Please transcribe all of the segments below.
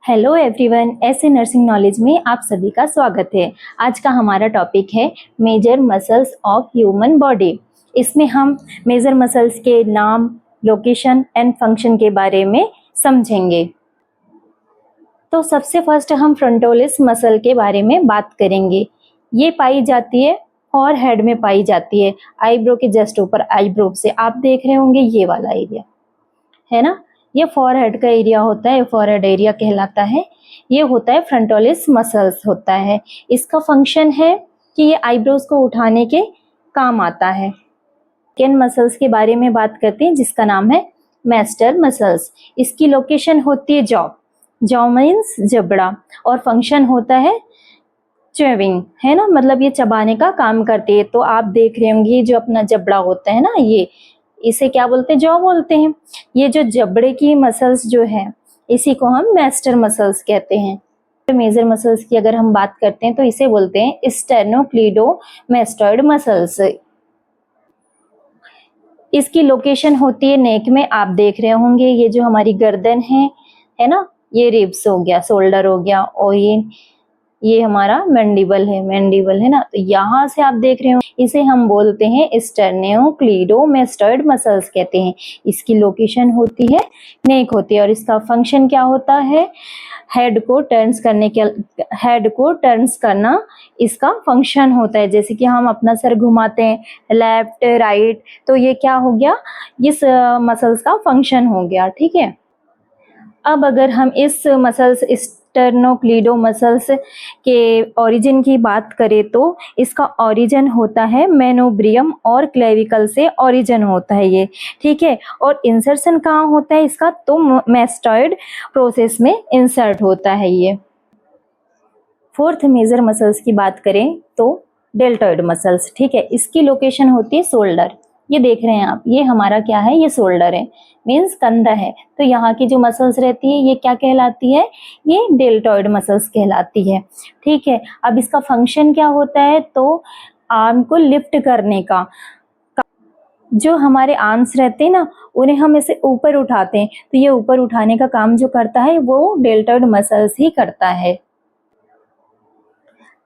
Hello everyone, ऐसे nursing knowledge में आप सभी का स्वागत है। आज का हमारा टॉपिक है major muscles of human body. इसमें हम मेजर मसल्स के नाम, लोकेशन एंड फंक्शन के बारे में समझेंगे। तो सबसे फर्स्ट हम फ्रंटोलिस मसल के बारे में बात करेंगे। ये पाई जाती है फॉरहेड में पाई जाती है, आईब्रो के जस्ट ऊपर। आईब्रो से आप देख रहे होंगे ये वाला एरिया है ना, ये फॉरहेड का एरिया होता है, फॉरहेड एरिया कहलाता है। ये होता है फ्रंटोलिस मसल्स होता है। इसका फंक्शन है कि ये आईब्रोज को उठाने के काम आता है। सेकेंड मसल्स के बारे में बात करते हैं जिसका नाम है मैस्टर मसल्स। इसकी लोकेशन होती है जॉ। जॉ मीन्स जबड़ा, और फंक्शन होता है च्यूइंग, है ना, मतलब ये चबाने का काम करती है। तो आप देख रहे होंगे जो अपना जबड़ा होता है ना, ये इसे क्या बोलते हैं, जॉ बोलते हैं। ये जो जबड़े की मसल्स जो है इसी को हम मैस्टर मसल्स कहते हैं। मेजर मसल्स की अगर हम बात करते हैं तो इसे बोलते हैं स्टेर्नोक्लीडोमास्टोइड मसल्स। इसकी लोकेशन होती है नेक में। आप देख रहे होंगे ये जो हमारी गर्दन है ना, ये रिब्स हो गया, शोल्डर हो गया, और ये हमारा मैंडिबल है ना। तो यहाँ से आप देख रहे हो, इसे हम बोलते हैं स्टेर्नोक्लीडोमास्टोइड मसल्स कहते हैं। इसकी लोकेशन होती है नेक होती है, और इसका फंक्शन क्या होता है, हेड को टर्न्स करना इसका फंक्शन होता है। जैसे कि हम अपना सर घुमाते हैं लेफ्ट राइट, तो ये क्या हो गया, इस मसल्स का फंक्शन हो गया। ठीक है, अब अगर हम इस मसल्स स्टेर्नोक्लीडो मसल्स के ओरिजिन की बात करें तो इसका ओरिजिन होता है मेनोब्रियम और क्लेविकल से ओरिजिन होता है ये। ठीक है, और इंसर्शन कहाँ होता है इसका, तो मैस्टॉइड प्रोसेस में इंसर्ट होता है ये। फोर्थ मेजर मसल्स की बात करें तो डेल्टॉइड मसल्स। ठीक है, इसकी लोकेशन होती है शोल्डर। ये देख रहे हैं आप, ये हमारा क्या है, ये शोल्डर है, मीन्स कंधा है। तो यहाँ की जो मसल्स रहती है ये क्या कहलाती है, ये डेल्टॉइड मसल्स कहलाती है। ठीक है, अब इसका फंक्शन क्या होता है, तो आर्म को लिफ्ट करने का। जो हमारे आर्म्स रहते हैं ना, उन्हें हम ऐसे ऊपर उठाते हैं, तो ये ऊपर उठाने का काम जो करता है वो डेल्टॉइड मसल्स ही करता है।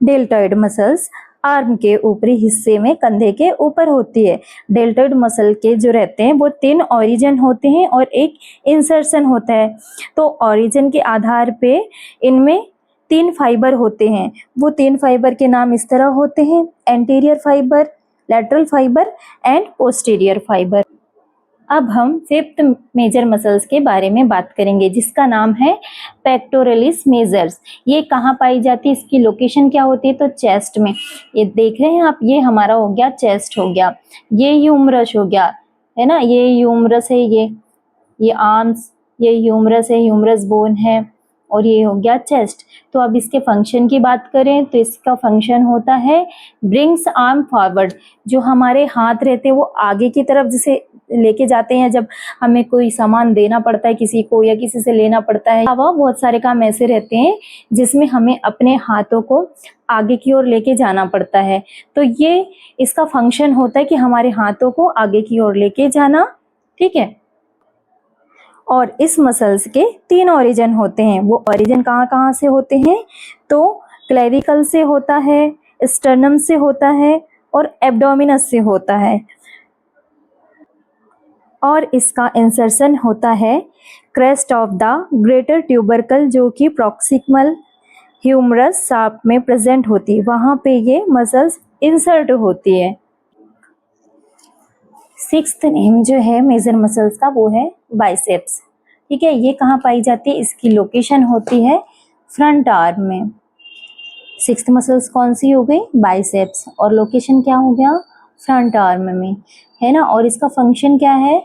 डेल्टॉइड मसल्स आर्म के ऊपरी हिस्से में कंधे के ऊपर होती है। डेल्टॉइड मसल के जो रहते हैं वो 3 ओरिजिन होते हैं और एक इंसर्शन होता है। तो ओरिजिन के आधार पे इनमें 3 फाइबर होते हैं। वो 3 फाइबर के नाम इस तरह होते हैं, anterior fibre, lateral fibre and posterior fibre. अब हम फिफ्थ मेजर मसल्स के बारे में बात करेंगे जिसका नाम है पेक्टोरलिस मेजर्स। ये कहाँ पाई जाती है, इसकी लोकेशन क्या होती है, तो चेस्ट में। ये देख रहे हैं आप, ये हमारा हो गया चेस्ट हो गया, ये ह्यूमरस हो गया, है ना, ये ह्यूमरस है, ये आर्म्स, ये ह्यूमरस है, ह्यूमरस बोन है, और ये हो गया चेस्ट। तो अब इसके फंक्शन की बात करें तो इसका फंक्शन होता है ब्रिंग्स आर्म फॉरवर्ड। जो हमारे हाथ रहते हैं वो आगे की तरफ जैसे लेके जाते हैं, जब हमें कोई सामान देना पड़ता है किसी को या किसी से लेना पड़ता है। अब बहुत सारे काम ऐसे रहते हैं जिसमें हमें अपने हाथों को आगे की ओर लेके जाना पड़ता है। तो ये इसका फंक्शन होता है कि हमारे हाथों को आगे की ओर लेके जाना। ठीक है, और इस मसल्स के 3 ओरिजिन होते हैं। वो ओरिजिन कहाँ कहाँ से होते हैं, तो क्लेविकल से होता है, स्टर्नम से होता है, और एब्डोमिनस से होता है। और इसका इंसर्शन होता है crest of the greater tubercle, जो कि प्रॉक्सिमल ह्यूमरस शाफ्ट में प्रेजेंट होती है, वहाँ पे ये मसल्स इंसर्ट होती है। सिक्स्थ नेम जो है मेजर मसल्स का वो है बाइसेप्स। ठीक है, ये कहाँ पाई जाती है, इसकी लोकेशन होती है फ्रंट आर्म में। सिक्स्थ मसल्स कौन सी हो गई, बाइसेप्स, और लोकेशन क्या हो गया, फ्रंट आर्म में, है ना। और इसका फंक्शन क्या है,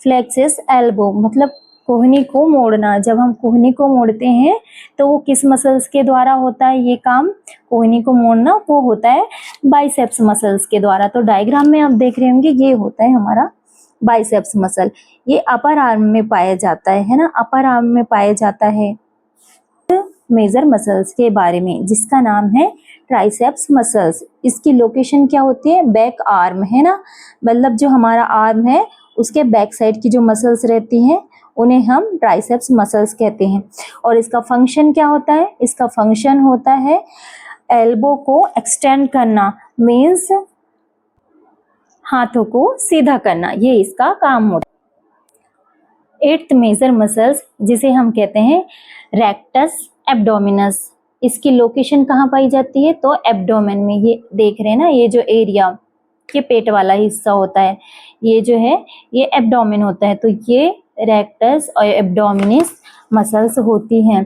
फ्लेक्सिस एल्बो, मतलब कोहनी को मोड़ना। जब हम कोहनी को मोड़ते हैं तो वो किस मसल्स के द्वारा होता है ये काम, कोहनी को मोड़ना, वो होता है बाइसेप्स मसल्स के द्वारा। तो डायग्राम में आप देख रहे होंगे ये होता है हमारा बाइसेप्स मसल। ये अपर आर्म में पाया जाता है ना, अपर आर्म में पाया जाता है। मेजर मसल्स के बारे में जिसका नाम है ट्राइसेप्स मसल्स। इसकी लोकेशन क्या होती है, बैक आर्म, है ना, मतलब जो हमारा आर्म है उसके बैक साइड की जो मसल्स रहती हैं उन्हें हम ट्राइसेप्स मसल्स कहते हैं। और इसका फंक्शन क्या होता है? इसका फंक्शन होता है एल्बो को एक्सटेंड करना, मीन्स हाथों को सीधा करना, ये इसका काम होता है। 8th मेजर मसल्स जिसे हम कहते हैं रेक्टस एब्डोमिनस, इसकी लोकेशन कहाँ पाई जाती है? तो एब्डोमेन में। ये देख रहे हैं ना, ये जो एरिया, ये पेट वाला हिस्सा होता है, ये जो है ये एब्डोमेन होता है। तो ये रेक्टस और एब्डोमिनस मसल्स होती हैं।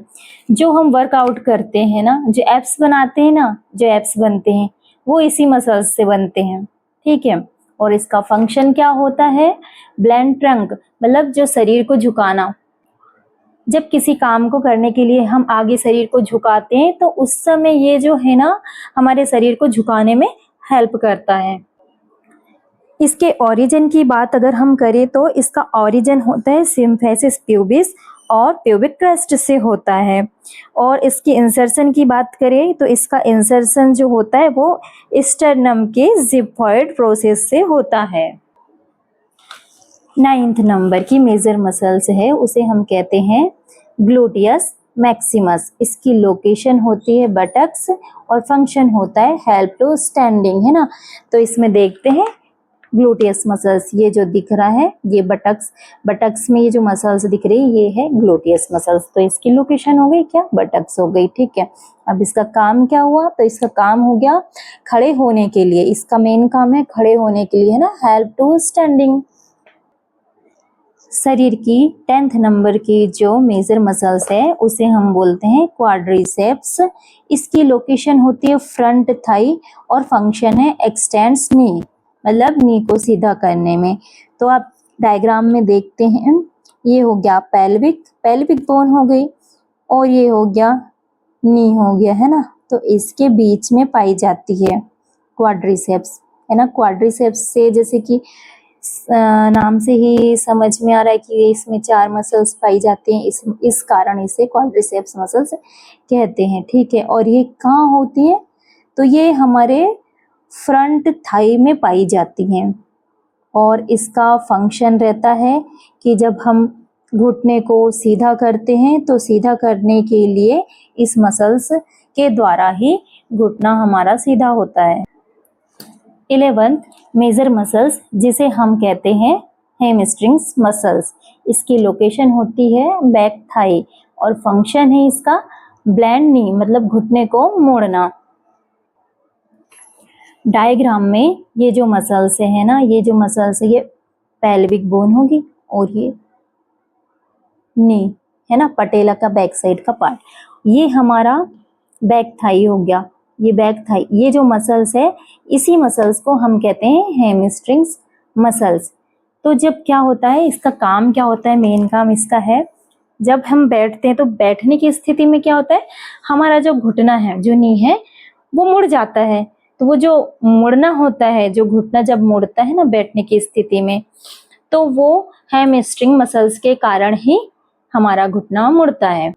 जो हम वर्कआउट करते हैं ना, जो एब्स बनाते हैं ना, जो एब्स बनते हैं वो इसी मसल्स से बनते हैं, ठीक है। और इसका फंक्शन क्या होता है? ब्लेंड ट्रंक, मतलब जो शरीर को झुकाना। जब किसी काम को करने के लिए हम आगे शरीर को झुकाते हैं तो उस समय ये जो है ना हमारे शरीर को झुकाने में हेल्प करता है। इसके ओरिजिन की बात अगर हम करें तो इसका ओरिजिन होता है सिम्फेसिस प्यूबिस और प्यूबिक क्रस्ट से होता है। और इसकी इंसर्शन की बात करें तो इसका इंसर्शन जो होता है वो स्टर्नम के जिफॉइड प्रोसेस से होता है। 9th नंबर की मेजर मसल्स है, उसे हम कहते हैं ग्लूटियस मैक्सिमस। इसकी लोकेशन होती है बटक्स और फंक्शन होता है हेल्प टू स्टैंडिंग, है ना। तो इसमें देखते हैं ग्लूटियस मसल्स, ये जो दिख रहा है ये बटक्स में ये जो मसल्स दिख रही है ये है ग्लूटियस मसल्स। तो इसकी लोकेशन हो गई क्या? बटक्स हो गई, ठीक है। अब इसका काम क्या हुआ? तो इसका काम हो गया खड़े होने के लिए, इसका मेन काम है खड़े होने के लिए, है ना, हेल्प टू स्टैंडिंग। शरीर की 10th नंबर की जो मेजर मसल्स है उसे हम बोलते हैं क्वाड्रिसेप्स। इसकी लोकेशन होती है फ्रंट थाई और फंक्शन है एक्सटेंड्स नी, मतलब नी को सीधा करने में। तो आप डायग्राम में देखते हैं, ये हो गया पेल्विक बोन हो गई और ये हो गया नी हो गया, है ना। तो इसके बीच में पाई जाती है क्वाड्रिसेप्स, है ना। क्वाड्रिसेप्स से जैसे कि नाम से ही समझ में आ रहा है कि इसमें 4 मसल्स पाई जाती हैं, इस कारण इसे क्वाड्रिसेप्स मसल्स कहते हैं, ठीक है। और ये कहाँ होती है? तो ये हमारे फ्रंट थाई में पाई जाती हैं। और इसका फंक्शन रहता है कि जब हम घुटने को सीधा करते हैं तो सीधा करने के लिए इस मसल्स के द्वारा ही घुटना हमारा सीधा होता है। 11th मेजर मसल्स जिसे हम कहते हैं हैमस्ट्रिंग्स मसल्स। इसकी लोकेशन होती है बैक थाई और फंक्शन है इसका ब्लेंड नी, मतलब घुटने को मोड़ना। डायग्राम में ये जो मसल्स है ना, ये जो मसल्स है ये पेल्विक बोन होगी और ये नी, है ना, पटेला का बैक साइड का पार्ट। ये हमारा बैक थाई हो गया, ये बैक थाई। ये जो मसल्स है इसी मसल्स को हम कहते हैं हैमस्ट्रिंग्स मसल्स। तो जब क्या होता है, इसका काम क्या होता है? मेन काम इसका है जब हम बैठते हैं तो बैठने की स्थिति में क्या होता है, हमारा जो घुटना है, जो नी है, वो मुड़ जाता है। तो वो जो मुड़ना होता है, जो घुटना जब मुड़ता है ना बैठने की स्थिति में, तो वो हैमस्ट्रिंग मसल्स के कारण ही हमारा घुटना मुड़ता है।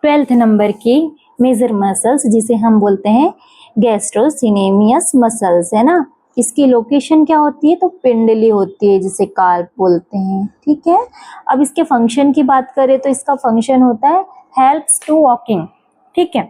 12th नंबर की मेजर मसल्स जिसे हम बोलते हैं गैस्ट्रोसिनेमियस मसल्स, है ना। इसकी लोकेशन क्या होती है? तो पिंडली होती है जिसे कार्प बोलते हैं, ठीक है। अब इसके फंक्शन की बात करें तो इसका फंक्शन होता है हेल्प्स टू वॉकिंग, ठीक है।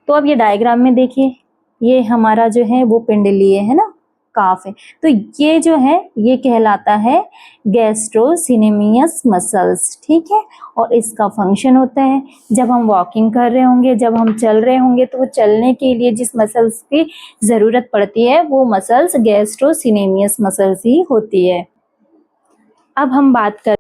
तो अब ये डायग्राम में देखिए, ये हमारा जो है वो पिंडली है ना, काफ है। तो ये जो है ये कहलाता है गैस्ट्रोसिनेमियस मसल्स, ठीक है। और इसका फंक्शन होता है जब हम वॉकिंग कर रहे होंगे, जब हम चल रहे होंगे, तो वो चलने के लिए जिस मसल्स की ज़रूरत पड़ती है वो मसल्स गैस्ट्रोसिनेमियस मसल्स ही होती है। अब हम बात कर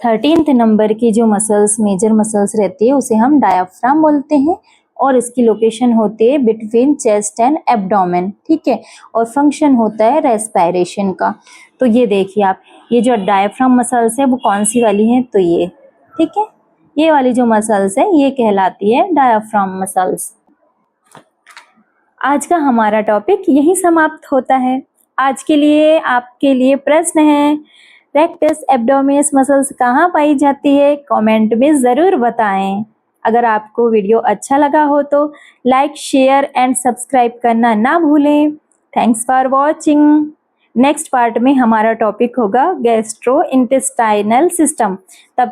13th नंबर की जो मसल्स मेजर मसल्स रहती है उसे हम डायाफ्राम बोलते हैं और इसकी लोकेशन होती है बिटवीन चेस्ट एंड एब्डोमेन, ठीक है। और फंक्शन होता है रेस्पिरेशन का। तो ये देखिए आप, ये जो डायाफ्राम मसल्स है वो कौन सी वाली है? तो ये, ठीक है, ये वाली जो मसल्स है ये कहलाती है डायाफ्राम मसल्स। आज का हमारा टॉपिक यही समाप्त होता है। आज के लिए आपके लिए प्रश्न है, रेक्टस एब्डोमिनस मसल्स कहाँ पाई जाती है? कमेंट में ज़रूर बताएं। अगर आपको वीडियो अच्छा लगा हो तो लाइक, शेयर एंड सब्सक्राइब करना ना भूलें। Thanks for watching. Next part में हमारा टॉपिक होगा गैस्ट्रो इंटेस्टाइनल सिस्टम। तब